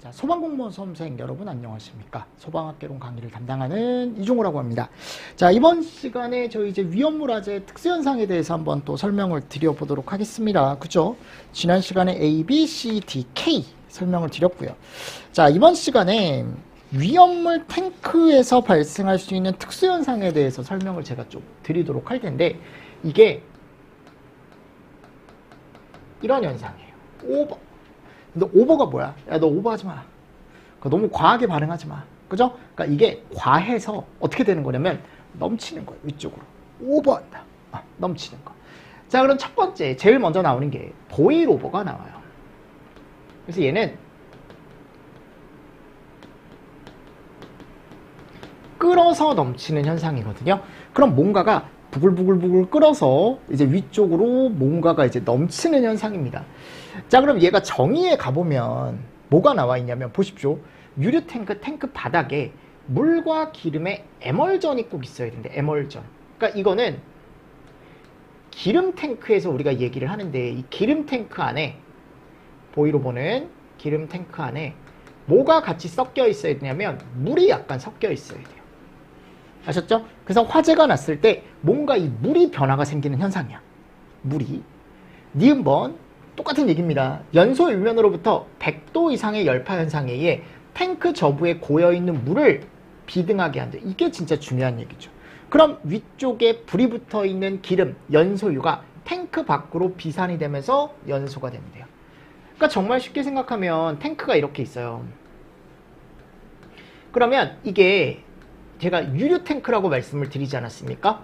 자, 소방공무원 수험생 여러분 안녕하십니까? 소방학개론 강의를 담당하는 이종호라고 합니다. 자, 이번 시간에 저희 이제 위험물화재 특수현상에 대해서 한번 또 설명을 드려보도록 하겠습니다. 그죠? 지난 시간에 A, B, C, D, K 설명을 드렸고요. 자, 이번 시간에 위험물 탱크에서 발생할 수 있는 특수현상에 대해서 설명을 제가 좀 드리도록 할 텐데, 이게 이런 현상이에요. 오버. 근데 오버가 뭐야? 야, 너 오버하지 마. 너무 과하게 반응하지 마. 그죠? 그러니까 이게 과해서 어떻게 되는 거냐면 넘치는 거예요. 위쪽으로. 오버한다. 넘치는 거. 자, 그럼 첫 번째, 제일 먼저 나오는 게 보일 오버가 나와요. 그래서 얘는 끓어서 넘치는 현상이거든요. 그럼 뭔가가 부글부글부글 끓어서 이제 위쪽으로 뭔가가 이제 넘치는 현상입니다. 자, 그럼 얘가 정의에 가보면 뭐가 나와 있냐면 보십시오. 유류 탱크 바닥에 물과 기름의 에멀전이 꼭 있어야 되는데, 에멀전. 그러니까 이거는 기름 탱크에서 우리가 얘기를 하는데, 이 기름 탱크 안에, 보이로 보는 기름 탱크 안에 뭐가 같이 섞여 있어야 되냐면 물이 약간 섞여 있어야 돼요. 아셨죠? 그래서 화재가 났을 때 뭔가 이 물이 변화가 생기는 현상이야. 물이. 니은번 똑같은 얘기입니다. 연소 일면으로부터 100도 이상의 열파 현상에 의해 탱크 저부에 고여있는 물을 비등하게 한다. 이게 진짜 중요한 얘기죠. 그럼 위쪽에 불이 붙어있는 기름, 연소유가 탱크 밖으로 비산이 되면서 연소가 된대요. 그러니까 정말 쉽게 생각하면 탱크가 이렇게 있어요. 그러면 이게 제가 유류 탱크라고 말씀을 드리지 않았습니까?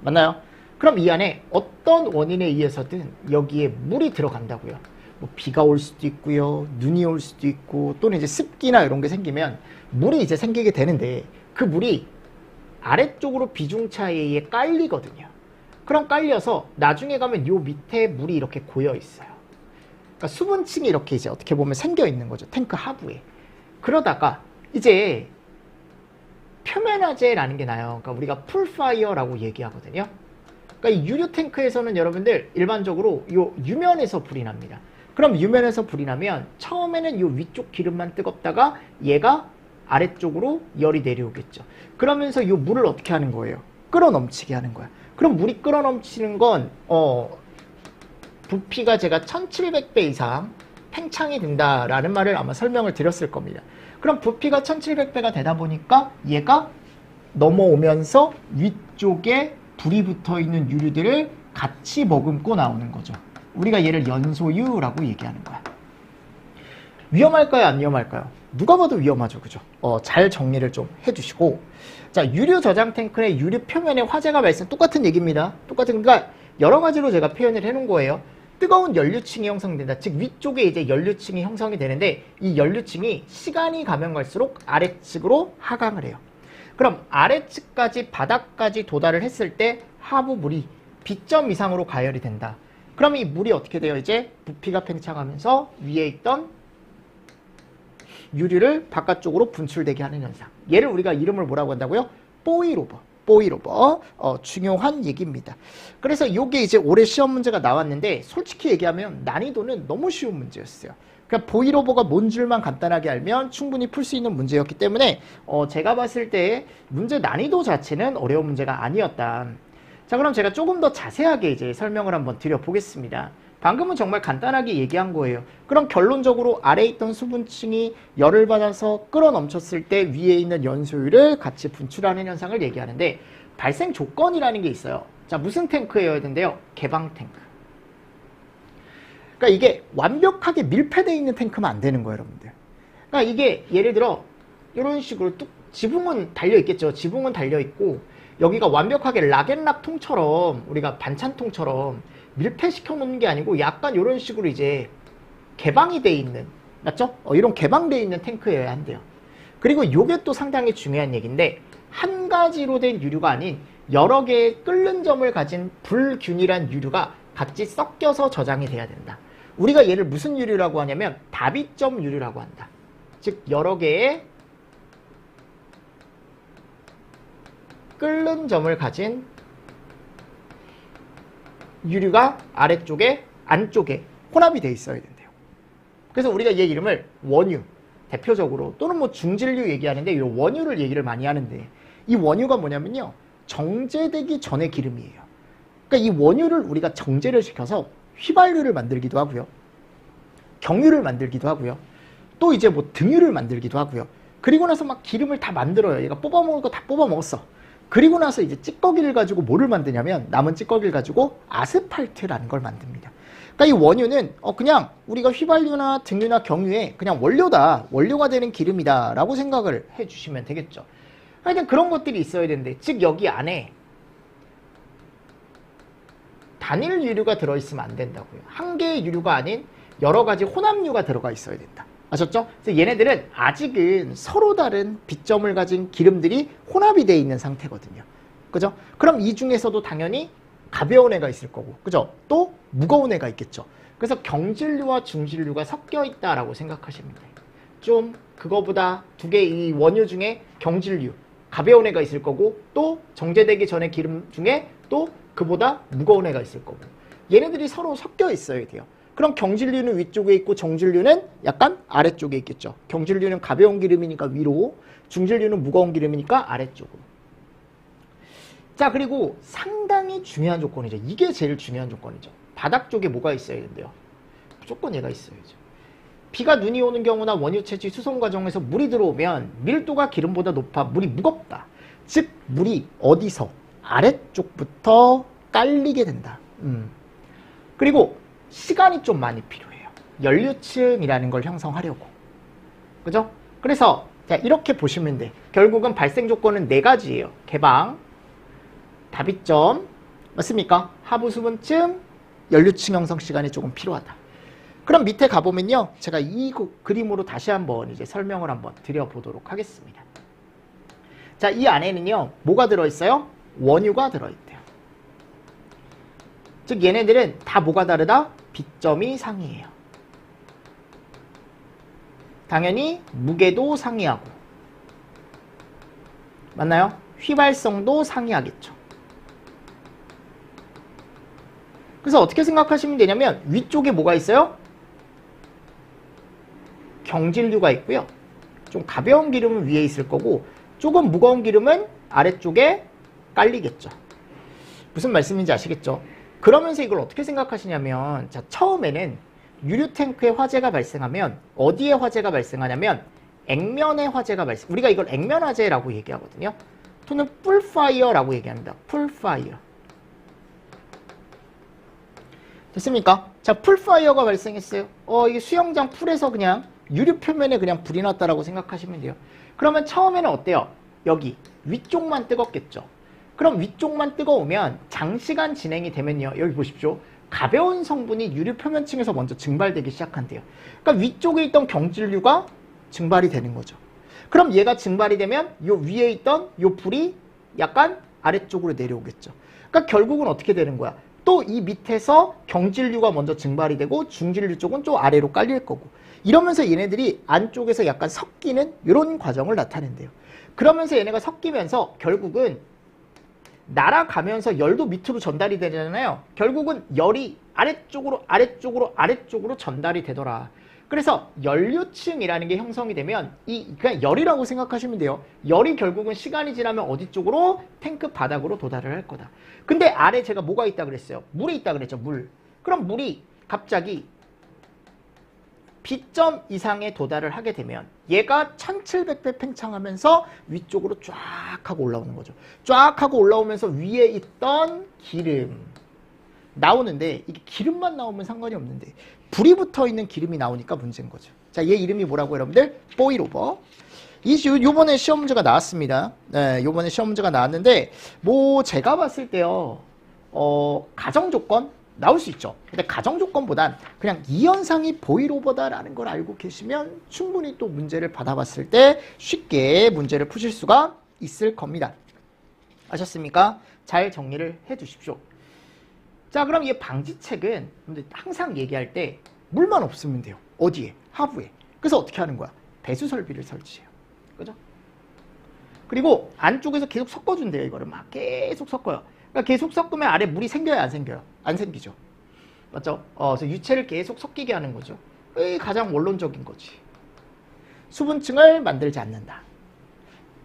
맞나요? 그럼 이 안에 어떤 원인에 의해서든 여기에 물이 들어간다고요. 뭐 비가 올 수도 있고요, 눈이 올 수도 있고, 또는 이제 습기나 이런 게 생기면 물이 이제 생기게 되는데, 그 물이 아래쪽으로 비중차에 의해 깔리거든요. 그럼 깔려서 나중에 가면 요 밑에 물이 이렇게 고여 있어요. 그러니까 수분층이 이렇게 이제 어떻게 보면 생겨 있는 거죠. 탱크 하부에. 그러다가 이제 표면화재라는 게 나요. 그러니까 우리가 풀파이어라고 얘기하거든요. 그러니까 이 유류 탱크에서는 여러분들 일반적으로 요 유면에서 불이 납니다. 그럼 유면에서 불이 나면 처음에는 요 위쪽 기름만 뜨겁다가 얘가 아래쪽으로 열이 내려오겠죠. 그러면서 요 물을 어떻게 하는 거예요? 끓어 넘치게 하는 거야. 그럼 물이 끓어 넘치는 건 부피가 제가 1700배 이상 팽창이 된다라는 말을 아마 설명을 드렸을 겁니다. 그럼 부피가 1700배가 되다 보니까 얘가 넘어오면서 위쪽에 불이 붙어있는 유류들을 같이 머금고 나오는 거죠. 우리가 얘를 연소유라고 얘기하는 거야. 위험할까요? 안 위험할까요? 누가 봐도 위험하죠. 그죠? 잘 정리를 좀 해주시고. 자, 유류 저장 탱크의 유류 표면에 화재가 발생, 똑같은 얘기입니다. 그러니까 여러 가지로 제가 표현을 해놓은 거예요. 뜨거운 연료층이 형성된다. 즉 위쪽에 이제 연료층이 형성이 되는데, 이 연료층이 시간이 가면 갈수록 아래측으로 하강을 해요. 그럼 아래측까지 바닥까지 도달을 했을 때 하부 물이 B점 이상으로 가열이 된다. 그럼 이 물이 어떻게 돼요? 이제 부피가 팽창하면서 위에 있던 유류를 바깥쪽으로 분출되게 하는 현상. 얘를 우리가 이름을 뭐라고 한다고요? 보일오버. 중요한 얘기입니다. 그래서 이게 이제 올해 시험 문제가 나왔는데, 솔직히 얘기하면 난이도는 너무 쉬운 문제였어요. 그러니까 보일오버가 뭔 줄만 간단하게 알면 충분히 풀 수 있는 문제였기 때문에 제가 봤을 때 문제 난이도 자체는 어려운 문제가 아니었다. 자, 그럼 제가 조금 더 자세하게 이제 설명을 한번 드려보겠습니다. 방금은 정말 간단하게 얘기한 거예요. 그럼 결론적으로 아래에 있던 수분층이 열을 받아서 끓어 넘쳤을 때 위에 있는 연소유를 같이 분출하는 현상을 얘기하는데, 발생 조건이라는 게 있어요. 자, 무슨 탱크여야 되는데요? 개방 탱크. 그러니까 이게 완벽하게 밀폐되어 있는 탱크면 안 되는 거예요, 여러분들. 그러니까 이게 예를 들어 이런 식으로 뚝 지붕은 달려 있겠죠. 지붕은 달려 있고 여기가 완벽하게 락앤락 통처럼, 우리가 반찬통처럼 밀폐시켜 놓는 게 아니고 약간 이런 식으로 이제 개방이 돼 있는, 맞죠? 이런 개방되어 있는 탱크여야 한대요. 그리고 이게 또 상당히 중요한 얘기인데, 한 가지로 된 유류가 아닌 여러 개의 끓는 점을 가진 불균일한 유류가 같이 섞여서 저장이 돼야 된다. 우리가 얘를 무슨 유류라고 하냐면 다비점 유류라고 한다. 즉 여러 개의 끓는 점을 가진 유류가 아래쪽에, 안쪽에 혼합이 돼 있어야 된대요. 그래서 우리가 얘 이름을 원유, 대표적으로 또는 뭐 중질류 얘기하는데 이 원유를 얘기를 많이 하는데 이 원유가 뭐냐면요. 정제되기 전의 기름이에요. 그러니까 이 원유를 우리가 정제를 시켜서 휘발유를 만들기도 하고요. 경유를 만들기도 하고요. 또 이제 뭐 등유를 만들기도 하고요. 그리고 나서 막 기름을 다 만들어요. 얘가 뽑아먹을 거 다 뽑아먹었어. 그리고 나서 이제 찌꺼기를 가지고 뭐를 만드냐면 남은 찌꺼기를 가지고 아스팔트라는 걸 만듭니다. 그러니까 이 원유는 그냥 우리가 휘발유나 등유나 경유의 그냥 원료다. 원료가 되는 기름이다 라고 생각을 해주시면 되겠죠. 하여튼 그런 것들이 있어야 되는데 즉 여기 안에 단일 유류가 들어있으면 안 된다고요. 한 개의 유류가 아닌 여러 가지 혼합유가 들어가 있어야 된다. 아셨죠? 그래서 얘네들은 아직은 서로 다른 비점을 가진 기름들이 혼합이 되어 있는 상태거든요. 그죠? 그럼 이 중에서도 당연히 가벼운 애가 있을 거고, 그죠? 또 무거운 애가 있겠죠. 그래서 경질류와 중질류가 섞여 있다라고 생각하시면 돼요. 좀 그거보다 두 개 이 원유 중에 경질류, 가벼운 애가 있을 거고, 또 정제되기 전에 기름 중에 또 그보다 무거운 애가 있을 거고, 얘네들이 서로 섞여 있어야 돼요. 그럼 경질류는 위쪽에 있고 정질류는 약간 아래쪽에 있겠죠. 경질류는 가벼운 기름이니까 위로, 중질류는 무거운 기름이니까 아래쪽으로. 자, 그리고 상당히 중요한 조건이죠. 이게 제일 중요한 조건이죠. 바닥 쪽에 뭐가 있어야 된대요? 무조건 얘가 있어야죠. 비가 눈이 오는 경우나 원유채취 수송 과정에서 물이 들어오면 밀도가 기름보다 높아 물이 무겁다. 즉 물이 어디서? 아래쪽부터 깔리게 된다. 그리고 시간이 좀 많이 필요해요. 연료층이라는 걸 형성하려고. 그죠? 그래서 자, 이렇게 보시면 돼. 결국은 발생 조건은 4가지예요. 개방, 다비점, 맞습니까? 하부 수분층, 연료층 형성 시간이 조금 필요하다. 그럼 밑에 가보면요. 제가 이 그림으로 다시 한번 이제 설명을 한번 드려보도록 하겠습니다. 자, 이 안에는요. 뭐가 들어있어요? 원유가 들어있대요. 즉 얘네들은 다 뭐가 다르다? 비점이 상이에요. 당연히 무게도 상이하고, 맞나요? 휘발성도 상이하겠죠. 그래서 어떻게 생각하시면 되냐면 위쪽에 뭐가 있어요? 경질류가 있고요. 좀 가벼운 기름은 위에 있을 거고 조금 무거운 기름은 아래쪽에 깔리겠죠. 무슨 말씀인지 아시겠죠? 그러면서 이걸 어떻게 생각하시냐면, 자, 처음에는 유류 탱크에 화재가 발생하면 어디에 화재가 발생하냐면 액면에 화재가 우리가 이걸 액면 화재라고 얘기하거든요. 또는 풀파이어라고 얘기합니다. 풀파이어. 됐습니까? 자, 풀파이어가 발생했어요. 이게 수영장 풀에서 그냥 유류 표면에 그냥 불이 났다라고 생각하시면 돼요. 그러면 처음에는 어때요? 여기 위쪽만 뜨겁겠죠. 그럼 위쪽만 뜨거우면 장시간 진행이 되면요. 여기 보십시오. 가벼운 성분이 유류 표면층에서 먼저 증발되기 시작한대요. 그러니까 위쪽에 있던 경질류가 증발이 되는 거죠. 그럼 얘가 증발이 되면 요 위에 있던 요 불이 약간 아래쪽으로 내려오겠죠. 그러니까 결국은 어떻게 되는 거야? 또 이 밑에서 경질류가 먼저 증발이 되고 중질류 쪽은 좀 아래로 깔릴 거고, 이러면서 얘네들이 안쪽에서 약간 섞이는 이런 과정을 나타낸대요. 그러면서 얘네가 섞이면서 결국은 날아가면서 열도 밑으로 전달이 되잖아요. 결국은 열이 아래쪽으로 전달이 되더라. 그래서 연료층이라는 게 형성이 되면 그냥 열이라고 생각하시면 돼요. 열이 결국은 시간이 지나면 어디 쪽으로? 탱크 바닥으로 도달을 할 거다. 근데 아래 제가 뭐가 있다 그랬어요? 물이 있다 그랬죠. 물. 그럼 물이 갑자기 B점 이상에 도달을 하게 되면 얘가 1700배 팽창하면서 위쪽으로 쫙 하고 올라오는 거죠. 쫙 하고 올라오면서 위에 있던 기름 나오는데, 이게 기름만 나오면 상관이 없는데 불이 붙어 있는 기름이 나오니까 문제인 거죠. 자, 얘 이름이 뭐라고 여러분들? 보일오버. 요번에 시험 문제가 나왔습니다. 네, 요번에 시험 문제가 나왔는데 뭐 제가 봤을 때요. 가정 조건 나올 수 있죠. 근데 가정 조건보단 그냥 이 현상이 보일오버다라는 걸 알고 계시면 충분히 또 문제를 받아봤을 때 쉽게 문제를 푸실 수가 있을 겁니다. 아셨습니까? 잘 정리를 해 두십시오. 자, 그럼 이 방지책은 항상 얘기할 때 물만 없으면 돼요. 어디에? 하부에. 그래서 어떻게 하는 거야? 배수 설비를 설치해요. 그죠? 그리고 안쪽에서 계속 섞어준대요. 이거를 막 계속 섞어요. 그러니까 계속 섞으면 아래 물이 생겨요, 안 생겨요? 안 생기죠. 맞죠? 그래서 유체를 계속 섞이게 하는 거죠. 이 가장 원론적인 거지. 수분층을 만들지 않는다.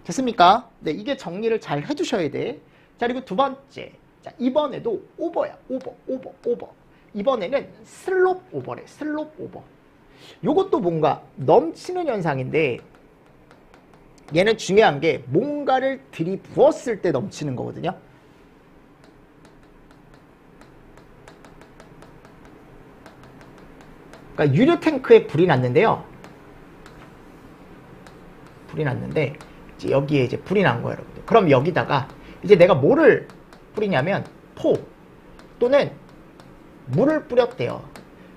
됐습니까? 네, 이게 정리를 잘 해주셔야 돼. 자, 그리고 두 번째. 자, 이번에도 오버야. 오버. 이번에는 슬롭 오버래. 슬롭 오버. 요것도 뭔가 넘치는 현상인데, 얘는 중요한 게 뭔가를 들이부었을 때 넘치는 거거든요. 그러니까 유류 탱크에 불이 났는데요. 불이 났는데 이제 여기에 이제 불이 난 거예요, 여러분들. 그럼 여기다가 이제 내가 뭐를 뿌리냐면 포 또는 물을 뿌렸대요.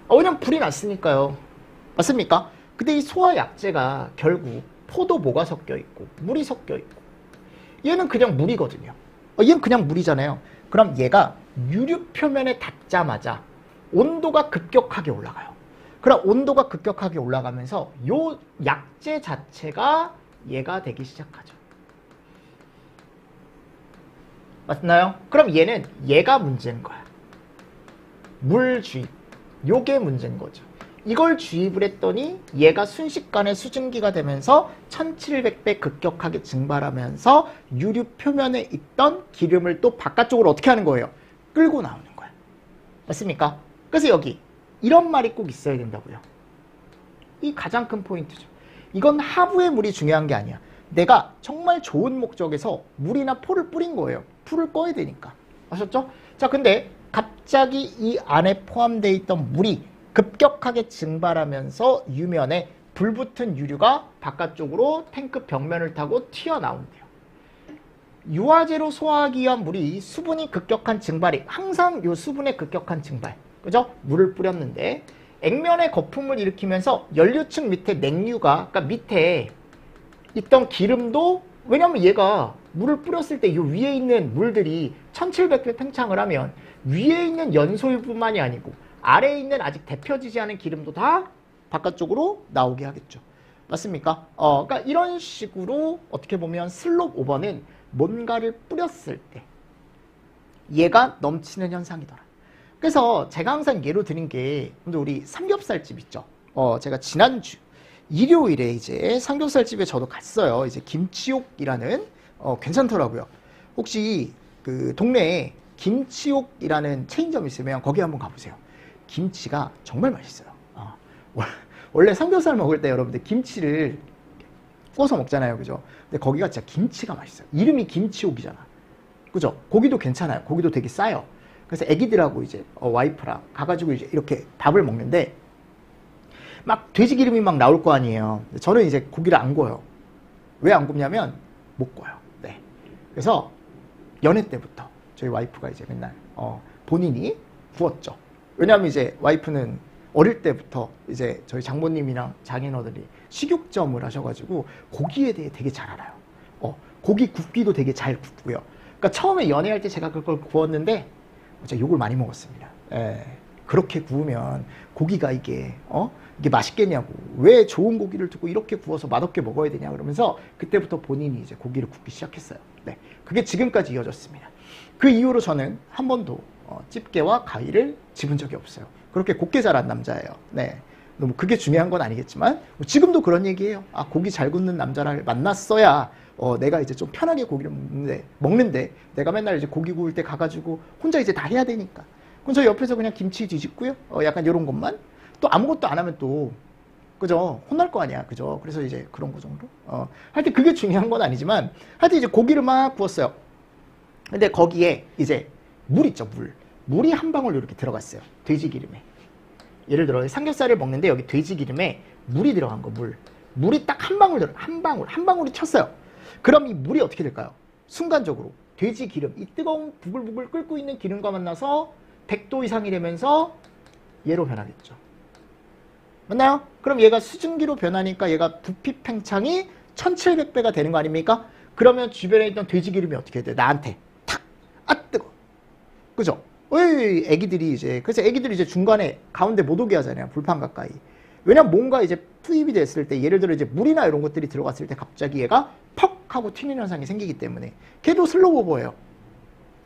왜냐면 불이 났으니까요. 맞습니까? 근데 이 소화약제가 결국 포도 뭐가 섞여 있고 물이 섞여 있고 얘는 그냥 물이거든요. 얘는 그냥 물이잖아요. 그럼 얘가 유류 표면에 닿자마자 온도가 급격하게 올라가요. 그럼 온도가 급격하게 올라가면서 요 약재 자체가 얘가 되기 시작하죠. 맞나요? 그럼 얘가 문제인 거야. 물 주입. 요게 문제인 거죠. 이걸 주입을 했더니 얘가 순식간에 수증기가 되면서 1700배 급격하게 증발하면서 유류 표면에 있던 기름을 또 바깥쪽으로 어떻게 하는 거예요? 끌고 나오는 거야. 맞습니까? 그래서 여기 이런 말이 꼭 있어야 된다고요. 이 가장 큰 포인트죠. 이건 하부의 물이 중요한 게 아니야. 내가 정말 좋은 목적에서 물이나 포를 뿌린 거예요. 풀을 꺼야 되니까. 아셨죠? 자, 근데 갑자기 이 안에 포함되어 있던 물이 급격하게 증발하면서 유면에 불붙은 유류가 바깥쪽으로 탱크 벽면을 타고 튀어나온대요. 유화제로 소화하기 위한 물이 수분이 급격한 증발이 항상 요 수분의 급격한 증발. 그죠? 물을 뿌렸는데 액면에 거품을 일으키면서 연료층 밑에 냉류가 그러니까 밑에 있던 기름도 왜냐면 얘가 물을 뿌렸을 때 이 위에 있는 물들이 1700배 팽창을 하면 위에 있는 연소유뿐만이 아니고 아래에 있는 아직 데펴지지 않은 기름도 다 바깥쪽으로 나오게 하겠죠. 맞습니까? 그러니까 이런 식으로 어떻게 보면 슬롭 오버는 뭔가를 뿌렸을 때 얘가 넘치는 현상이더라. 그래서 제가 항상 예로 드린 게 우리 삼겹살집 있죠. 제가 지난주 일요일에 이제 삼겹살집에 저도 갔어요. 이제 김치옥이라는 괜찮더라고요. 혹시 그 동네에 김치옥이라는 체인점 있으면 거기 한번 가보세요. 김치가 정말 맛있어요. 원래 삼겹살 먹을 때 여러분들 김치를 구워서 먹잖아요. 그죠? 근데 거기가 진짜 김치가 맛있어요. 이름이 김치옥이잖아. 그죠? 고기도 괜찮아요. 고기도 되게 싸요. 그래서 애기들하고 이제 와이프랑 가가지고 이제 이렇게 밥을 먹는데 막 돼지 기름이 막 나올 거 아니에요. 저는 이제 고기를 안 구워요. 왜 안 굽냐면 못 구워요. 네. 그래서 연애 때부터 저희 와이프가 이제 맨날 본인이 구웠죠. 왜냐하면 이제 와이프는 어릴 때부터 이제 저희 장모님이랑 장인어른이 식육점을 하셔가지고 고기에 대해 되게 잘 알아요. 고기 굽기도 되게 잘 굽고요. 그러니까 처음에 연애할 때 제가 그걸 구웠는데 제가 욕을 많이 먹었습니다. 예. 그렇게 구우면 고기가 이게 맛있겠냐고, 왜 좋은 고기를 두고 이렇게 구워서 맛없게 먹어야 되냐 그러면서 그때부터 본인이 이제 고기를 굽기 시작했어요. 네. 그게 지금까지 이어졌습니다. 그 이후로 저는 한 번도 집게와 가위를 집은 적이 없어요. 그렇게 곱게 자란 남자예요. 네. 너무 그게 중요한 건 아니겠지만 지금도 그런 얘기예요. 고기 잘 굽는 남자를 만났어야 내가 이제 좀 편하게 고기를 먹는데 내가 맨날 이제 고기 구울 때 가가지고 혼자 이제 다 해야 되니까. 그럼 저 옆에서 그냥 김치 뒤집고요. 약간 이런 것만. 또 아무것도 안 하면 또 그죠? 혼날 거 아니야. 그죠? 그래서 이제 그런 거 정도? 하여튼 그게 중요한 건 아니지만 하여튼 이제 고기를 막 구웠어요. 근데 거기에 이제 물 있죠, 물. 물이 한 방울 이렇게 들어갔어요. 돼지 기름에. 예를 들어 삼겹살을 먹는데 여기 돼지 기름에 물이 들어간 거, 물. 물이 딱 한 방울 들어, 한 방울이 쳤어요. 그럼 이 물이 어떻게 될까요? 순간적으로 돼지 기름, 이 뜨거운 부글부글 끓고 있는 기름과 만나서 100도 이상이 되면서 얘로 변하겠죠. 맞나요? 그럼 얘가 수증기로 변하니까 얘가 부피 팽창이 1700배가 되는 거 아닙니까? 그러면 주변에 있던 돼지 기름이 어떻게 돼? 나한테 탁! 뜨거! 그죠? 애기들이 이제, 그래서 애기들이 이제 중간에 가운데 못 오게 하잖아요. 불판 가까이. 왜냐면 뭔가 이제 투입이 됐을 때, 예를 들어 이제 물이나 이런 것들이 들어갔을 때 갑자기 얘가 퍽! 하고 튀는 현상이 생기기 때문에 걔도 슬로우 오버예요.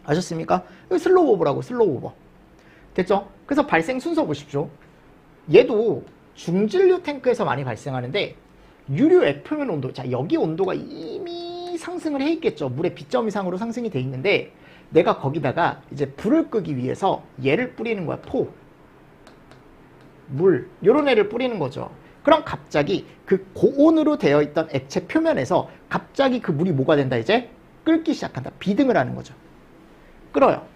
아셨습니까? 슬로우 오버라고, 슬로우 오버. 됐죠? 그래서 발생 순서 보십시오. 얘도 중진류 탱크에서 많이 발생하는데 유류 액표면 온도, 자 여기 온도가 이미 상승을 해 있겠죠. 물의 B점 이상으로 상승이 돼 있는데 내가 거기다가 이제 불을 끄기 위해서 얘를 뿌리는 거야. 물, 요런 애를 뿌리는 거죠. 그럼 갑자기 그 고온으로 되어 있던 액체 표면에서 갑자기 그 물이 뭐가 된다? 이제 끓기 시작한다. 비등을 하는 거죠. 끓어요.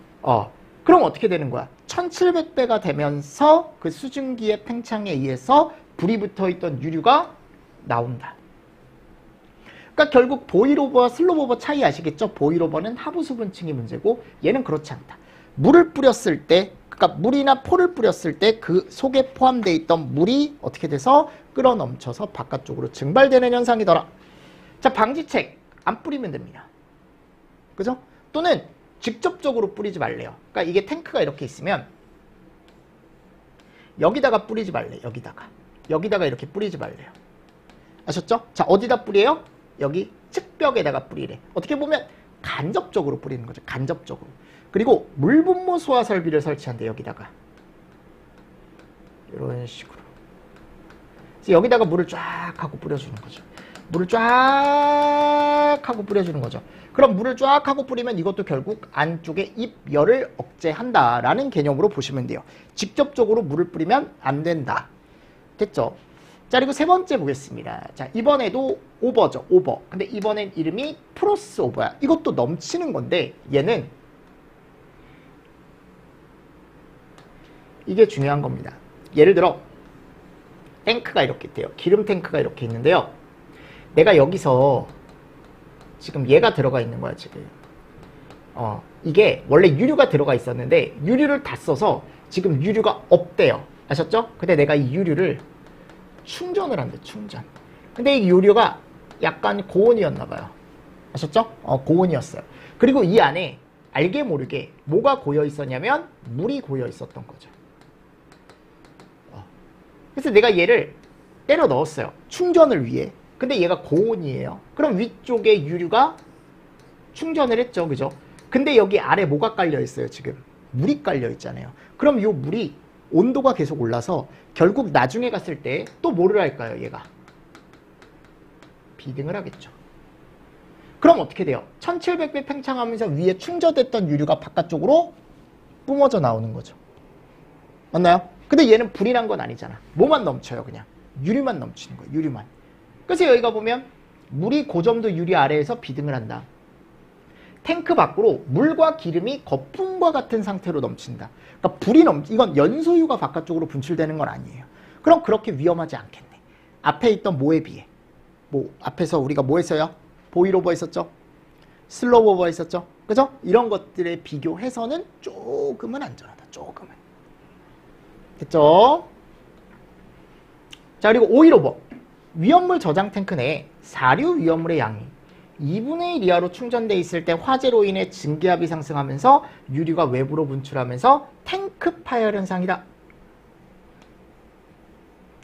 그럼 어떻게 되는 거야? 1700배가 되면서 그 수증기의 팽창에 의해서 불이 붙어 있던 유류가 나온다. 그러니까 결국 보일오버와 슬로우오버 차이 아시겠죠? 보일오버는 하부 수분층이 문제고 얘는 그렇지 않다. 물을 뿌렸을 때, 그러니까 물이나 포를 뿌렸을 때 그 속에 포함되어 있던 물이 어떻게 돼서 끌어 넘쳐서 바깥쪽으로 증발되는 현상이더라. 자, 방지책 안 뿌리면 됩니다. 그죠? 또는 직접적으로 뿌리지 말래요. 그러니까 이게 탱크가 이렇게 있으면 여기다가 뿌리지 말래. 여기다가 이렇게 뿌리지 말래요. 아셨죠? 자, 어디다 뿌려요? 여기 측벽에다가 뿌리래. 어떻게 보면 간접적으로 뿌리는 거죠. 간접적으로. 그리고 물분무 소화 설비를 설치한대. 여기다가 이런 식으로. 그래서 여기다가 물을 쫙 하고 뿌려주는 거죠. 물을 쫙 하고 뿌려주는 거죠. 그럼 물을 쫙 하고 뿌리면 이것도 결국 안쪽에 입열을 억제한다라는 개념으로 보시면 돼요. 직접적으로 물을 뿌리면 안 된다. 됐죠? 자, 그리고 세 번째 보겠습니다. 자, 이번에도 오버죠. 오버. 근데 이번엔 이름이 프로스 오버야. 이것도 넘치는 건데 얘는 이게 중요한 겁니다. 예를 들어 탱크가 이렇게 있대요. 기름 탱크가 이렇게 있는데요. 내가 여기서 지금 얘가 들어가 있는 거야, 지금. 이게 원래 유류가 들어가 있었는데 유류를 다 써서 지금 유류가 없대요. 아셨죠? 근데 내가 이 유류를 충전을 한대, 충전. 근데 이 유류가 약간 고온이었나 봐요. 아셨죠? 고온이었어요. 그리고 이 안에 알게 모르게 뭐가 고여 있었냐면 물이 고여 있었던 거죠. 그래서 내가 얘를 때려 넣었어요. 충전을 위해. 근데 얘가 고온이에요. 그럼 위쪽에 유류가 충전을 했죠. 그죠? 근데 여기 아래 뭐가 깔려 있어요, 지금? 물이 깔려 있잖아요. 그럼 이 물이 온도가 계속 올라서 결국 나중에 갔을 때 또 뭐를 할까요, 얘가? 비등을 하겠죠. 그럼 어떻게 돼요? 1700배 팽창하면서 위에 충전됐던 유류가 바깥쪽으로 뿜어져 나오는 거죠. 맞나요? 근데 얘는 불이 난 건 아니잖아. 뭐만 넘쳐요, 그냥. 유류만 넘치는 거예요, 유류만. 그래서 여기가 보면 물이 고점도 유리 아래에서 비등을 한다. 탱크 밖으로 물과 기름이 거품과 같은 상태로 넘친다. 그러니까 불이 이건 연소유가 바깥쪽으로 분출되는 건 아니에요. 그럼 그렇게 위험하지 않겠네. 앞에 있던 뭐에 비해. 뭐 앞에서 우리가 뭐 했어요? 보일오버 했었죠? 슬로우오버 했었죠? 그죠? 이런 것들에 비교해서는 조금은 안전하다. 조금은. 됐죠? 자, 그리고 오일오버. 위험물 저장 탱크 내에 사류 위험물의 양이 2분의 1 이하로 충전돼 있을 때 화재로 인해 증기압이 상승하면서 유류가 외부로 분출하면서 탱크 파열 현상이다.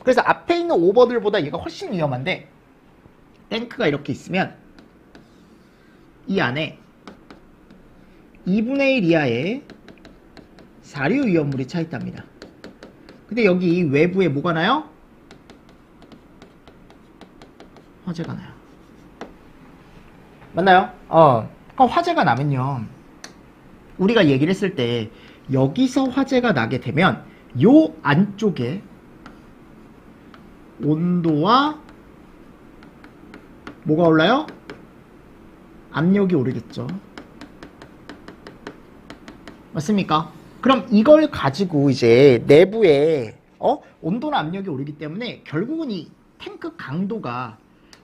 그래서 앞에 있는 오버들보다 얘가 훨씬 위험한데 탱크가 이렇게 있으면 이 안에 2분의 1 이하의 사류 위험물이 차 있답니다. 근데 여기 외부에 뭐가 나요? 화재가 나요. 맞나요? 그럼 화재가 나면요. 우리가 얘기를 했을 때 여기서 화재가 나게 되면 요 안쪽에 온도와 뭐가 올라요? 압력이 오르겠죠. 맞습니까? 그럼 이걸 가지고 이제 내부에 온도나 압력이 오르기 때문에 결국은 이 탱크 강도가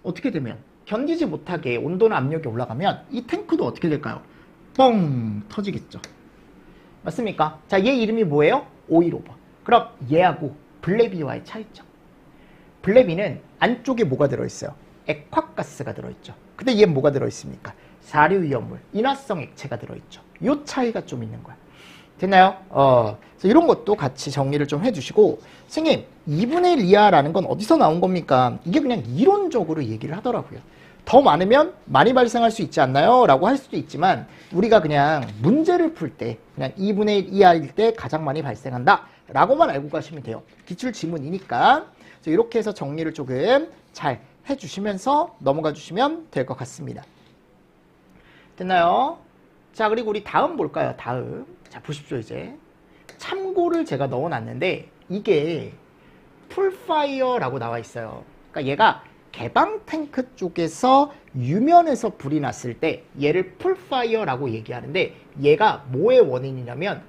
어떻게 되면 견디지 못하게 온도나 압력이 올라가면 이 탱크도 어떻게 될까요? 뻥 터지겠죠. 맞습니까? 자, 얘 이름이 뭐예요? 오일오버. 그럼 얘하고 블레비와의 차이점. 블레비는 안쪽에 뭐가 들어있어요? 액화가스가 들어있죠. 근데 얘는 뭐가 들어있습니까? 사류 위험물, 인화성 액체가 들어있죠. 요 차이가 좀 있는 거야. 됐나요? 그래서 이런 것도 같이 정리를 좀 해주시고, 선생님 2분의 1 이하라는 건 어디서 나온 겁니까? 이게 그냥 이론적으로 얘기를 하더라고요. 더 많으면 많이 발생할 수 있지 않나요? 라고 할 수도 있지만 우리가 그냥 문제를 풀 때 그냥 2분의 1 이하일 때 가장 많이 발생한다 라고만 알고 가시면 돼요. 기출지문이니까. 그래서 이렇게 해서 정리를 조금 잘 해주시면서 넘어가 주시면 될 것 같습니다. 됐나요? 자, 그리고 우리 다음 볼까요? 다음. 자, 보십시오, 이제. 참고를 제가 넣어놨는데, 이게 풀파이어라고 나와 있어요. 그러니까 얘가 개방 탱크 쪽에서 유면에서 불이 났을 때 얘를 풀파이어라고 얘기하는데, 얘가 뭐의 원인이냐면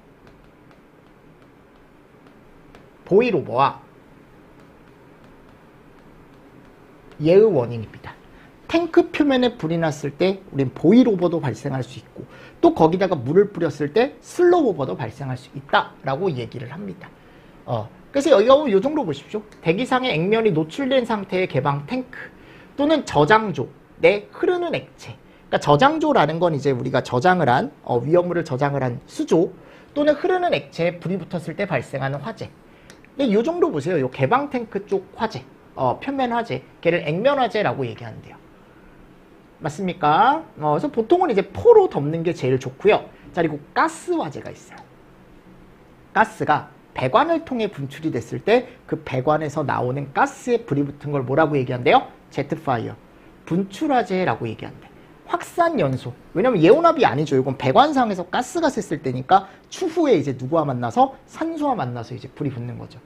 보일오버와 얘의 원인입니다. 탱크 표면에 불이 났을 때 우린 보일오버도 발생할 수 있고, 또 거기다가 물을 뿌렸을 때 슬로우오버도 발생할 수 있다라고 얘기를 합니다. 그래서 여기가 이 정도 보십시오. 대기상의 액면이 노출된 상태의 개방 탱크 또는 저장조 내 흐르는 액체. 그러니까 저장조라는 건 이제 우리가 저장을 한 위험물을 저장을 한 수조 또는 흐르는 액체에 불이 붙었을 때 발생하는 화재. 근데 이 정도 보세요. 이 개방 탱크 쪽 화재, 표면 화재, 걔를 액면 화재라고 얘기하는데요. 맞습니까? 그래서 보통은 이제 포로 덮는 게 제일 좋고요. 자, 그리고 가스 화재가 있어요. 가스가 배관을 통해 분출이 됐을 때 그 배관에서 나오는 가스에 불이 붙은 걸 뭐라고 얘기한대요? 제트파이어. 분출화재라고 얘기한대. 확산연소. 왜냐면 예온합이 아니죠. 이건 배관상에서 가스가 샜을 때니까 추후에 이제 누구와 만나서 산소와 만나서 이제 불이 붙는 거죠.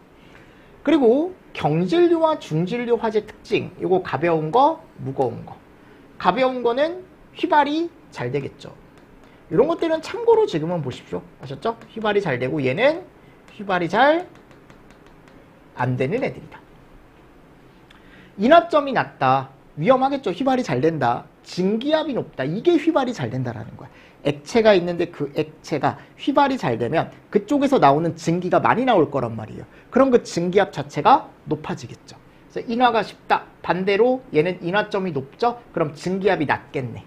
그리고 경질류와 중질류 화재 특징. 이거 가벼운 거, 무거운 거. 가벼운 거는 휘발이 잘 되겠죠. 이런 것들은 참고로 지금은 보십시오. 아셨죠? 휘발이 잘 되고 얘는 휘발이 잘 안 되는 애들이다. 인화점이 낮다. 위험하겠죠. 휘발이 잘 된다. 증기압이 높다. 이게 휘발이 잘 된다라는 거야. 액체가 있는데 그 액체가 휘발이 잘 되면 그쪽에서 나오는 증기가 많이 나올 거란 말이에요. 그럼 그 증기압 자체가 높아지겠죠. 그래서 인화가 쉽다. 반대로 얘는 인화점이 높죠. 그럼 증기압이 낮겠네.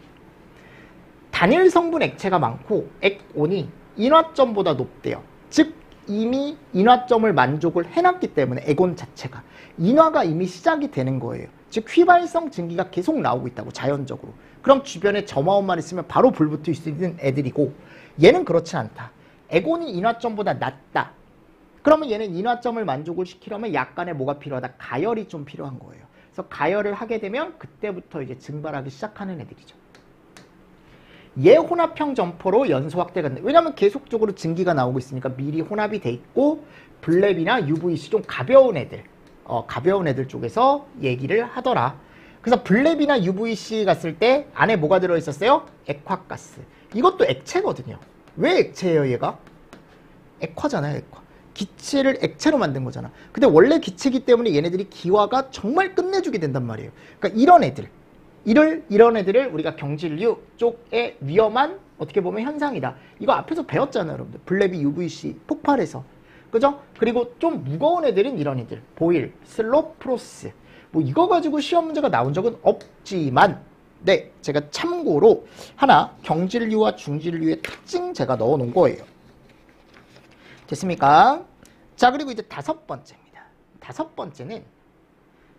단일 성분 액체가 많고 액온이 인화점보다 높대요. 즉 이미 인화점을 만족을 해놨기 때문에 액온 자체가 인화가 이미 시작이 되는 거예요. 즉 휘발성 증기가 계속 나오고 있다고 자연적으로. 그럼 주변에 점화원만 있으면 바로 불 붙을 수 있는 애들이고, 얘는 그렇지 않다. 액온이 인화점보다 낮다. 그러면 얘는 인화점을 만족을 시키려면 약간의 뭐가 필요하다? 가열이 좀 필요한 거예요. 그래서 가열을 하게 되면 그때부터 이제 증발하기 시작하는 애들이죠. 예혼합형 점포로 연소 확대가 된다. 왜냐하면 계속적으로 증기가 나오고 있으니까 미리 혼합이 돼 있고, 블랩이나 UVC 좀 가벼운 애들 쪽에서 얘기를 하더라. 그래서 블랩이나 UVC 갔을 때 안에 뭐가 들어있었어요? 액화가스. 이것도 액체거든요. 왜 액체예요, 얘가? 액화잖아요, 액화. 기체를 액체로 만든 거잖아. 근데 원래 기체이기 때문에 얘네들이 기화가 정말 끝내주게 된단 말이에요. 그러니까 이런 애들을 우리가 경질류 쪽에 위험한 어떻게 보면 현상이다. 이거 앞에서 배웠잖아요, 여러분들. 블랩이 UVC 폭발해서. 그죠? 그리고 좀 무거운 애들은 이런 애들. 보일, 슬롭, 프로스. 뭐 이거 가지고 시험 문제가 나온 적은 없지만, 네, 제가 참고로 하나 경질류와 중질류의 특징 제가 넣어 놓은 거예요. 됐습니까? 자, 그리고 이제 다섯 번째입니다. 다섯 번째는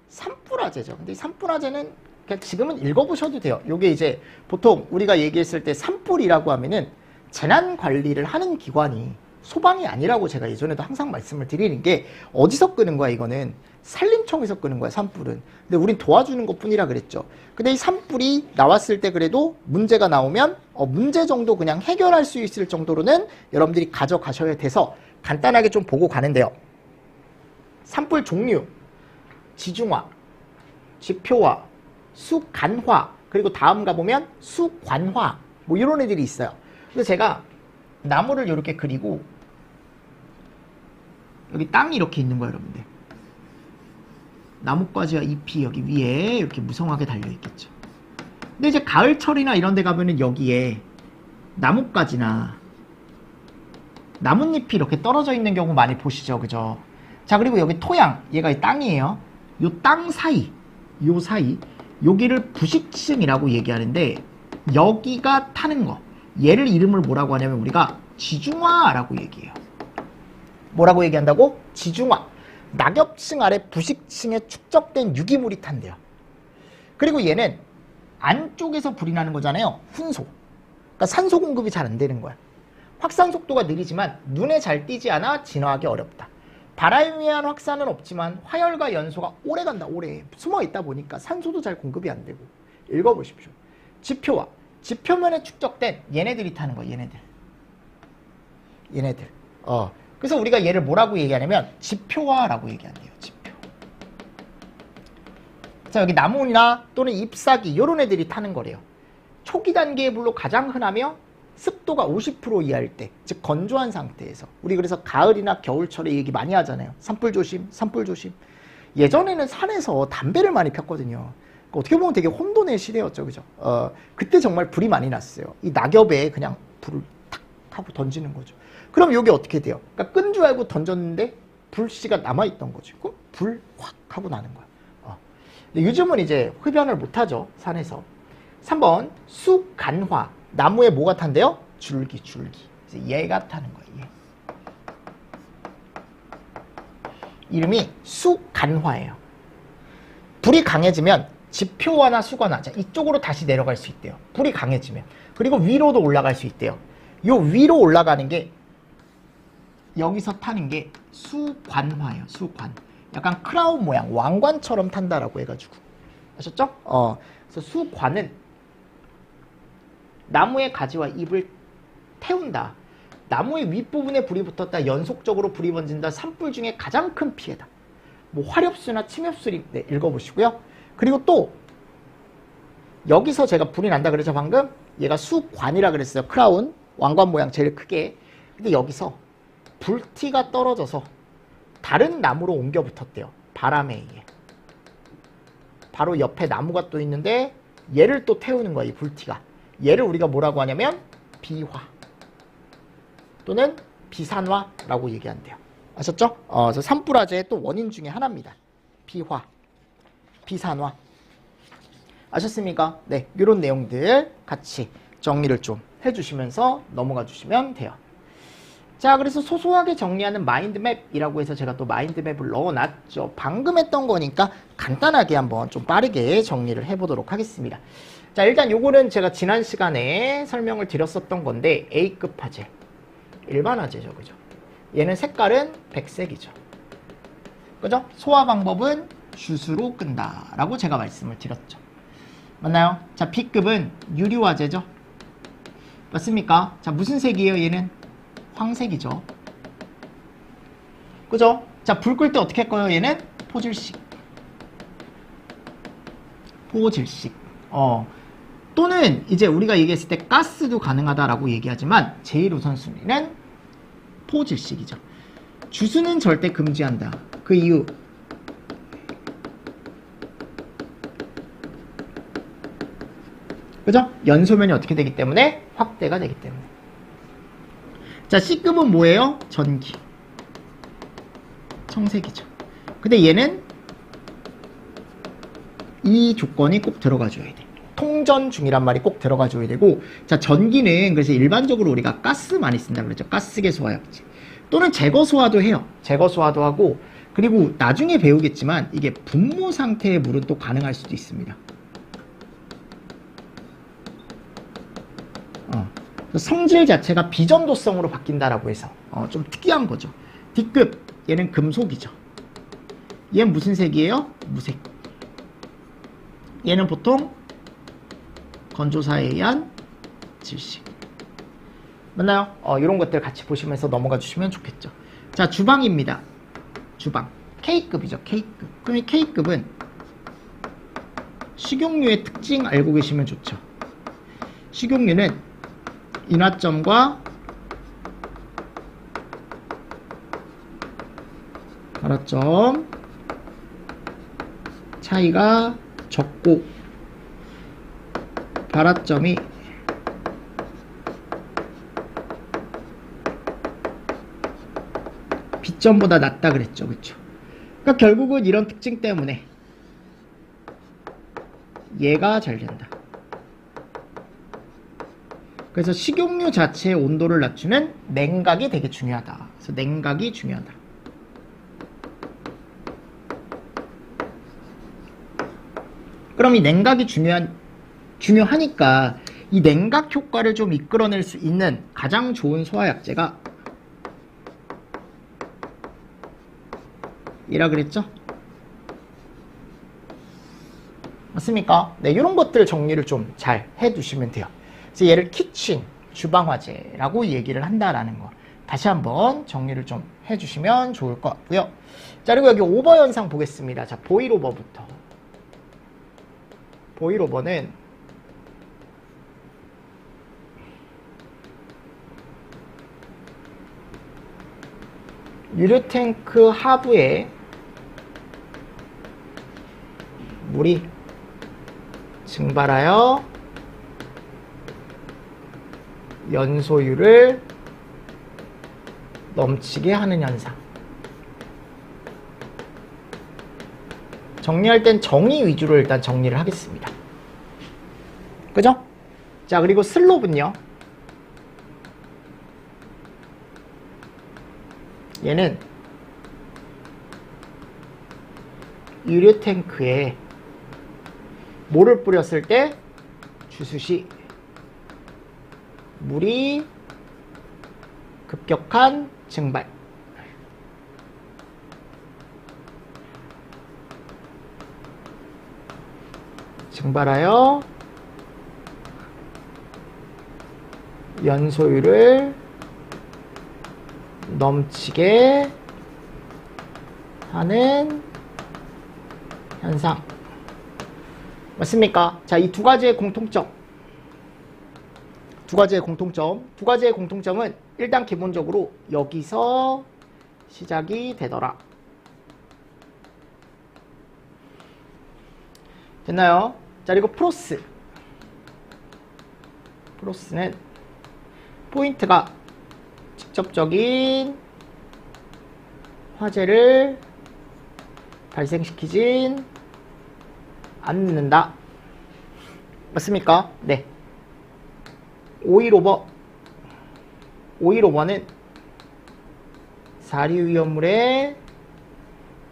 산불화재죠. 근데 이 산불화재는 그냥 지금은 읽어보셔도 돼요. 요게 이제 보통 우리가 얘기했을 때 산불이라고 하면은 재난 관리를 하는 기관이 소방이 아니라고 제가 예전에도 항상 말씀을 드리는 게, 어디서 끄는 거야 이거는? 산림청에서 끄는 거야, 산불은. 근데 우린 도와주는 것 뿐이라 그랬죠. 근데 이 산불이 나왔을 때 그래도 문제가 나오면 문제 정도 그냥 해결할 수 있을 정도로는 여러분들이 가져가셔야 돼서 간단하게 좀 보고 가는데요. 산불 종류, 지중화, 지표화, 수간화, 그리고 다음 가보면 수관화, 뭐 이런 애들이 있어요. 그래서 제가 나무를 이렇게 그리고 여기 땅이 이렇게 있는 거예요, 여러분들. 나뭇가지와 잎이 여기 위에 이렇게 무성하게 달려있겠죠. 근데 이제 가을철이나 이런 데 가면은 여기에 나뭇가지나 나뭇잎이 이렇게 떨어져 있는 경우 많이 보시죠, 그죠? 자, 그리고 여기 토양, 얘가 이 땅이에요. 요 땅 사이, 요 사이, 여기를 부식층이라고 얘기하는데, 여기가 타는 거, 얘를 이름을 뭐라고 하냐면 우리가 지중화라고 얘기해요. 뭐라고 얘기한다고? 지중화. 낙엽층 아래 부식층에 축적된 유기물이 탄대요. 그리고 얘는 안쪽에서 불이 나는 거잖아요. 훈소. 그러니까 산소 공급이 잘 안 되는 거야. 확산 속도가 느리지만 눈에 잘 띄지 않아 진화하기 어렵다. 바람에 의한 확산은 없지만 화열과 연소가 오래 간다. 오래 숨어 있다 보니까 산소도 잘 공급이 안 되고. 읽어보십시오. 지표와 지표면에 축적된 얘네들이 타는 거야. 얘네들. 그래서 우리가 얘를 뭐라고 얘기하냐면 지표화라고 얘기한대요. 지표. 자, 여기 나무나 또는 잎사귀 이런 애들이 타는 거래요. 초기 단계의 불로 가장 흔하며 습도가 50% 이하일 때, 즉 건조한 상태에서. 우리 그래서 가을이나 겨울철에 얘기 많이 하잖아요. 산불 조심, 산불 조심. 예전에는 산에서 담배를 많이 폈거든요. 어떻게 보면 되게 혼돈의 시대였죠, 그죠? 그때 정말 불이 많이 났어요. 이 낙엽에 그냥 불을 탁 하고 던지는 거죠. 그럼 이게 어떻게 돼요? 그러니까 끈 줄 알고 던졌는데 불씨가 남아있던 거죠. 그럼 불 확 하고 나는 거야. 근데 요즘은 이제 흡연을 못하죠, 산에서. 3번 수간화. 나무에 뭐가 탄대요? 줄기. 그래서 얘가 타는 거예요. 얘. 이름이 수간화예요. 불이 강해지면 지표화나 수간화. 자, 이쪽으로 다시 내려갈 수 있대요. 불이 강해지면. 그리고 위로도 올라갈 수 있대요. 요 위로 올라가는 게 여기서 타는 게 수관화예요. 수관. 약간 크라운 모양, 왕관처럼 탄다라고 해가지고. 아셨죠? 그래서 수관은 나무의 가지와 잎을 태운다. 나무의 윗부분에 불이 붙었다. 연속적으로 불이 번진다. 산불 중에 가장 큰 피해다. 뭐 화렵수나 침엽수 네, 읽어보시고요. 그리고 또 여기서 제가 불이 난다 그래서 방금 얘가 수관이라 그랬어요. 크라운, 왕관 모양 제일 크게. 근데 여기서 불티가 떨어져서 다른 나무로 옮겨 붙었대요. 바람에 의해. 바로 옆에 나무가 또 있는데 얘를 또 태우는 거야, 이 불티가. 얘를 우리가 뭐라고 하냐면 비화 또는 비산화라고 얘기한대요. 아셨죠? 그래서 산불화재의 또 원인 중에 하나입니다. 비화, 비산화. 아셨습니까? 네, 이런 내용들 같이 정리를 좀 해주시면서 넘어가 주시면 돼요. 자, 그래서 소소하게 정리하는 마인드맵이라고 해서 제가 또 마인드맵을 넣어놨죠. 방금 했던 거니까 간단하게 한번 좀 빠르게 정리를 해보도록 하겠습니다. 자, 일단 요거는 제가 지난 시간에 설명을 드렸었던 건데 A급 화재, 일반 화재죠, 그죠? 얘는 색깔은 백색이죠, 그죠? 소화 방법은 슈스로 끈다 라고 제가 말씀을 드렸죠. 맞나요? 자, B급은 유리 화재죠. 맞습니까? 자, 무슨 색이에요? 얘는 황색이죠, 그죠? 자, 불 끌 때 어떻게 할 거예요? 얘는 포질식. 또는 이제 우리가 얘기했을 때 가스도 가능하다라고 얘기하지만 제일 우선순위는 포질식이죠. 주스는 절대 금지한다. 그 이유, 그죠? 연소면이 어떻게 되기 때문에? 확대가 되기 때문에. 자, C급은 뭐예요? 전기. 청색이죠. 근데 얘는 이 조건이 꼭 들어가줘야 돼. 통전 중이란 말이 꼭 들어가줘야 되고, 자, 전기는 그래서 일반적으로 우리가 가스 많이 쓴다 그랬죠. 가스계 소화약제. 또는 제거 소화도 해요. 제거 소화도 하고, 그리고 나중에 배우겠지만 이게 분무 상태의 물은 또 가능할 수도 있습니다. 성질 자체가 비전도성으로 바뀐다라고 해서 좀 특이한 거죠. D급, 얘는 금속이죠. 얘는 무슨 색이에요? 무색. 얘는 보통 건조사에 의한 질식. 맞나요? 이런 것들 같이 보시면서 넘어가 주시면 좋겠죠. 자, 주방입니다. 주방. K급이죠. K급. 그럼 이 K급은 식용유의 특징 알고 계시면 좋죠. 식용유는 인화점과 발화점 차이가 적고 발화점이 B점보다 낮다 그랬죠, 그쵸? 그러니까 결국은 이런 특징 때문에 얘가 잘 된다. 그래서 식용유 자체의 온도를 낮추는 냉각이 되게 중요하다. 그래서 냉각이 중요하다. 그럼 이 냉각이 중요하니까 이 냉각 효과를 좀 이끌어낼 수 있는 가장 좋은 소화약제가 이라 그랬죠? 맞습니까? 네, 이런 것들 정리를 좀 잘 해두시면 돼요. 그래서 얘를 키친, 주방 화재라고 얘기를 한다라는 거. 다시 한번 정리를 좀 해주시면 좋을 것 같고요. 자, 그리고 여기 오버 현상 보겠습니다. 자, 보일 오버부터. 보일 오버는 유류 탱크 하부에 물이 증발하여 연소율을 넘치게 하는 현상. 정리할 땐 정의 위주로 일단 정리를 하겠습니다. 그죠? 자, 그리고 슬롭은요. 얘는 유류 탱크에 뭐를 뿌렸을 때 주수시 물이 급격한 증발. 증발하여 연소율을 넘치게 하는 현상. 맞습니까? 자, 이 두 가지의 공통점. 두 가지의 공통점은 일단 기본적으로 여기서 시작이 되더라. 됐나요? 자, 그리고 프로스는 포인트가 직접적인 화재를 발생시키진 않는다. 맞습니까? 네. 오일 오버는 사리 위험물의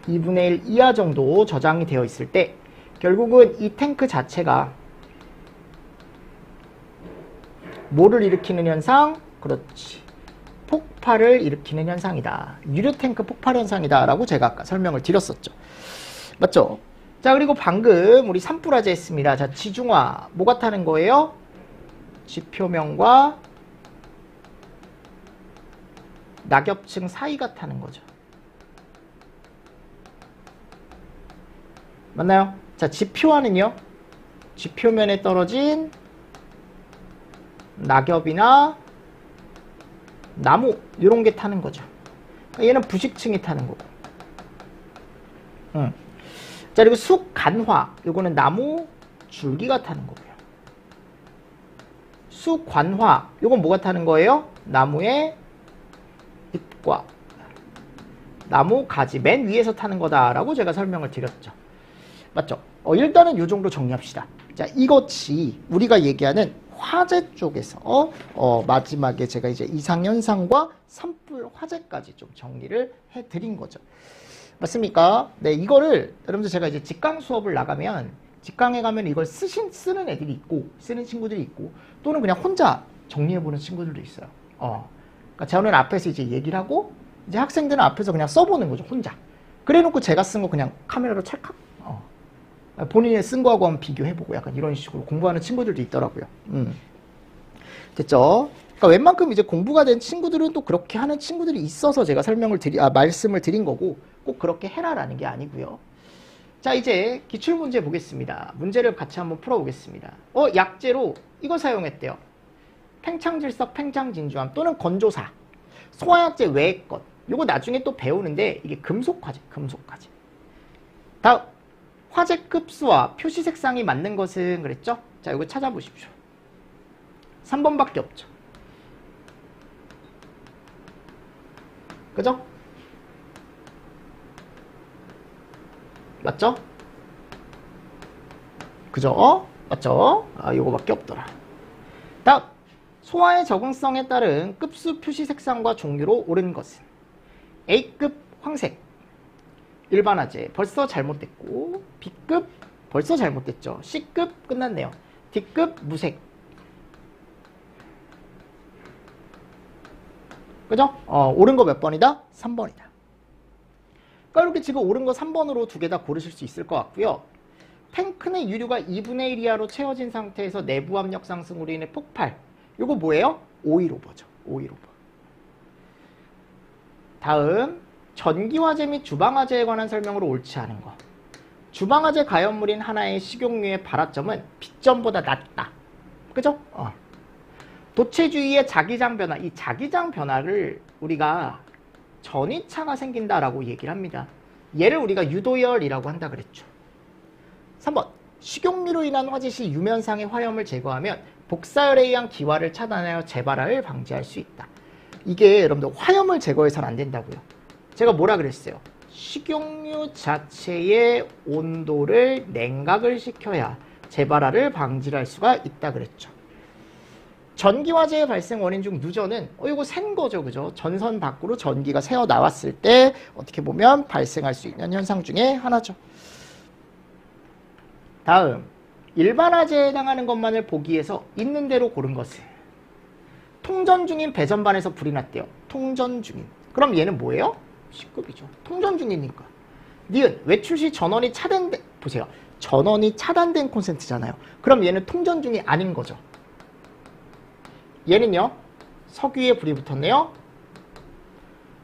2분의 1 이하 정도 저장이 되어 있을 때 결국은 이 탱크 자체가 뭐를 일으키는 현상? 그렇지. 폭발을 일으키는 현상이다. 유류 탱크 폭발 현상이다 라고 제가 아까 설명을 드렸었죠. 맞죠? 자, 그리고 방금 우리 산불화재 했습니다. 자, 지중화 뭐가 타는 거예요? 지표면과 낙엽층 사이가 타는 거죠. 맞나요? 자, 지표화는요. 지표면에 떨어진 낙엽이나 나무 이런 게 타는 거죠. 얘는 부식층이 타는 거고. 자, 그리고 쑥간화 요거는 나무 줄기가 타는 거고요. 쑥관화 요건 뭐가 타는 거예요? 나무의 잎과 나무 가지 맨 위에서 타는 거다라고 제가 설명을 드렸죠. 맞죠? 일단은 요 정도 정리합시다. 자, 이것이 우리가 얘기하는 화재 쪽에서 마지막에 제가 이제 이상현상과 산불 화재까지 좀 정리를 해드린 거죠. 맞습니까? 네, 이거를 여러분들 제가 이제 직강 수업을 나가면 직강에 가면 이걸 쓰는 애들이 있고 쓰는 친구들이 있고 또는 그냥 혼자 정리해보는 친구들도 있어요. 그러니까 저는 앞에서 이제 얘기를 하고 이제 학생들은 앞에서 그냥 써보는 거죠, 혼자. 그래놓고 제가 쓴 거 그냥 카메라로 찰칵 본인이 쓴 거하고 한번 비교해보고 약간 이런 식으로 공부하는 친구들도 있더라고요. 됐죠? 그러니까 웬만큼 이제 공부가 된 친구들은 또 그렇게 하는 친구들이 있어서 제가 말씀을 드린 거고 꼭 그렇게 해라라는 게 아니고요. 자, 이제 기출문제 보겠습니다. 문제를 같이 한번 풀어보겠습니다. 약재로 이거 사용했대요. 팽창질석, 팽창진주암 또는 건조사. 소화약재 외의 것. 이거 나중에 또 배우는데 이게 금속화재. 다음. 화재 급수와 표시 색상이 맞는 것은 그랬죠? 자, 이거 찾아보십시오. 3번밖에 없죠. 그죠? 맞죠? 그죠? 맞죠? 요거밖에 없더라. 다음, 소화의 적응성에 따른 급수 표시 색상과 종류로 옳은 것은 A급 황색, 일반 화재 벌써 잘못됐고, B급 벌써 잘못됐죠. C급 끝났네요. D급 무색. 그죠? 옳은 거 몇 번이다? 3번이다. 그러니까 이렇게 지금 옳은 거 3번으로 두 개 다 고르실 수 있을 것 같고요. 탱크 내 유류가 2분의 1 이하로 채워진 상태에서 내부 압력 상승으로 인해 폭발. 이거 뭐예요? 오일 오버죠. 오일 오버. 다음, 전기화재 및 주방화재에 관한 설명으로 옳지 않은 거. 주방화재 가연물인 하나의 식용유의 발화점은 B점보다 낮다. 그죠? 도체 주위의 자기장 변화, 이 자기장 변화를 우리가 전이차가 생긴다라고 얘기를 합니다. 얘를 우리가 유도열이라고 한다 그랬죠. 3번, 식용유로 인한 화재 시 유면상의 화염을 제거하면 복사열에 의한 기화를 차단하여 재발화를 방지할 수 있다. 이게 여러분들 화염을 제거해서는 안 된다고요. 제가 뭐라 그랬어요? 식용유 자체의 온도를 냉각을 시켜야 재발화를 방지할 수가 있다 그랬죠. 전기화재의 발생 원인 중 누전은 이거 센 거죠, 그죠? 전선 밖으로 전기가 새어 나왔을 때 어떻게 보면 발생할 수 있는 현상 중에 하나죠. 다음, 일반 화재에 해당하는 것만을 보기 위해서 있는 대로 고른 것은 통전 중인 배전반에서 불이 났대요. 통전 중인. 그럼 얘는 뭐예요? C급이죠. 통전 중이니까. 니은 외출 시 전원이 차단된, 보세요. 전원이 차단된 콘센트잖아요. 그럼 얘는 통전 중이 아닌 거죠. 얘는요, 석유에 불이 붙었네요.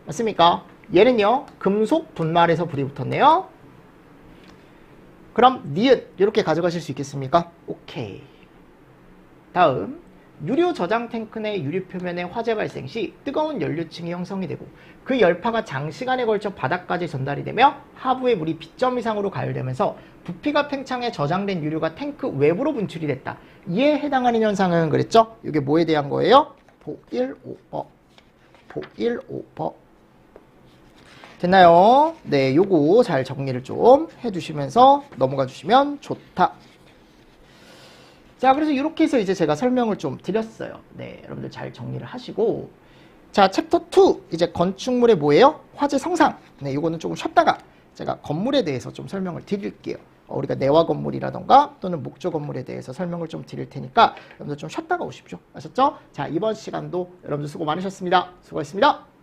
맞습니까? 얘는요, 금속 분말에서 불이 붙었네요. 그럼 니은 이렇게 가져가실 수 있겠습니까? 오케이. 다음, 유료 저장 탱크 내 유리 표면에 화재 발생 시 뜨거운 연료층이 형성이 되고 그 열파가 장시간에 걸쳐 바닥까지 전달이 되며 하부의 물이 B점 이상으로 가열되면서 부피가 팽창해 저장된 유류가 탱크 외부로 분출이 됐다. 이에 해당하는 현상은 그랬죠? 이게 뭐에 대한 거예요? 보일 오버. 보일 오버. 됐나요? 네, 요거 잘 정리를 좀 해두시면서 넘어가 주시면 좋다. 자, 그래서 이렇게 해서 이제 제가 설명을 좀 드렸어요. 네, 여러분들 잘 정리를 하시고. 자, 챕터 2. 이제 건축물의 뭐예요? 화재 성상. 네, 요거는 조금 쉬었다가 제가 건물에 대해서 좀 설명을 드릴게요. 우리가 내화 건물이라던가 또는 목조 건물에 대해서 설명을 좀 드릴 테니까 여러분들 좀 쉬었다가 오십시오. 아셨죠? 자, 이번 시간도 여러분들 수고 많으셨습니다. 수고하셨습니다.